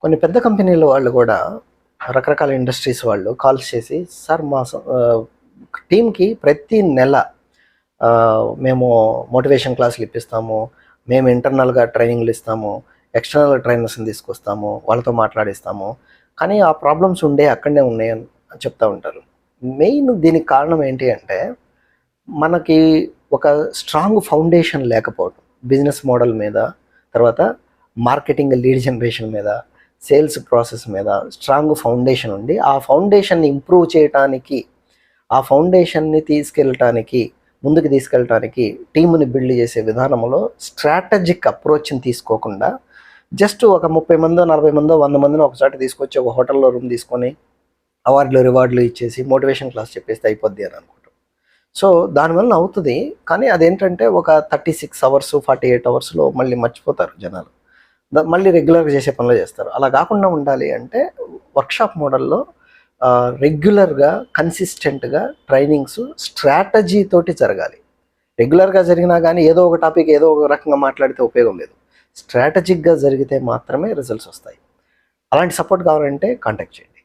కొన్ని పెద్ద కంపెనీల వాళ్ళు కూడా రకరకాల ఇండస్ట్రీస్ వాళ్ళు కాల్స్ చేసి, సార్ మా టీమ్‌కి ప్రతి నెల మేము మోటివేషన్ క్లాసులు ఇప్పిస్తాము, మేము ఇంటర్నల్‌గా ట్రైనింగ్‌లు ఇస్తాము, ఎక్స్టర్నల్ ట్రైనర్స్‌ని తీసుకొస్తాము, వాళ్ళతో మాట్లాడిస్తాము. కానీ ఆ ప్రాబ్లమ్స్ అక్కడనే ఉన్నాయని చెప్తా ఉంటారు. మెయిన్ దీనికి కారణం ఏంటి అంటే, మనకి ఒక స్ట్రాంగ్ ఫౌండేషన్ లేకపోవడం. బిజినెస్ మోడల్ మీద, తర్వాత మార్కెటింగ్ లీడ్ జనరేషన్ మీద, సేల్స్ ప్రాసెస్ మీద స్ట్రాంగ్ ఫౌండేషన్ ఉండి, ఆ ఫౌండేషన్‌ని ఇంప్రూవ్ చేయటానికి, ఆ ఫౌండేషన్‌ని ముందుకు తీసుకెళ్ళటానికి టీమ్‌ని బిల్డ్ చేసే విధానంలో స్ట్రాటజిక్ అప్రోచ్‌ని తీసుకోకుండా, జస్ట్ ఒక 30 మందో, 40 మందో, 100 మందిని ఒకచోట తీసుకొచ్చి ఒక హోటల్‌లో రూమ్ తీసుకొని అవార్డులు, రివార్డులు ఇచ్చేసి మోటివేషన్ క్లాస్ చెప్పేస్తే అయిపోద్ది అని అనుకుంటాం. సో దానివల్ల అవుతుంది. కానీ అదేంటంటే ఒక 36 అవర్స్, 48 అవర్స్‌లో మళ్ళీ మర్చిపోతారు జనాలు. మళ్ళీ రెగ్యులర్‌గా చేసే పనులే చేస్తారు. అలా కాకుండా ఉండాలి అంటే వర్క్షాప్ మోడల్‌లో రెగ్యులర్‌గా, కన్సిస్టెంట్‌గా ట్రైనింగ్స్ స్ట్రాటజీ తోటి జరగాలి. రెగ్యులర్‌గా జరిగినా కానీ ఏదో ఒక టాపిక్ ఏదో ఒక రకంగా మాట్లాడితే ఉపయోగం లేదు. స్ట్రాటజిక్‌గా జరిగితే మాత్రమే రిజల్ట్స్ వస్తాయి. అలాంటి సపోర్ట్ కావాలంటే కాంటాక్ట్ చేయండి.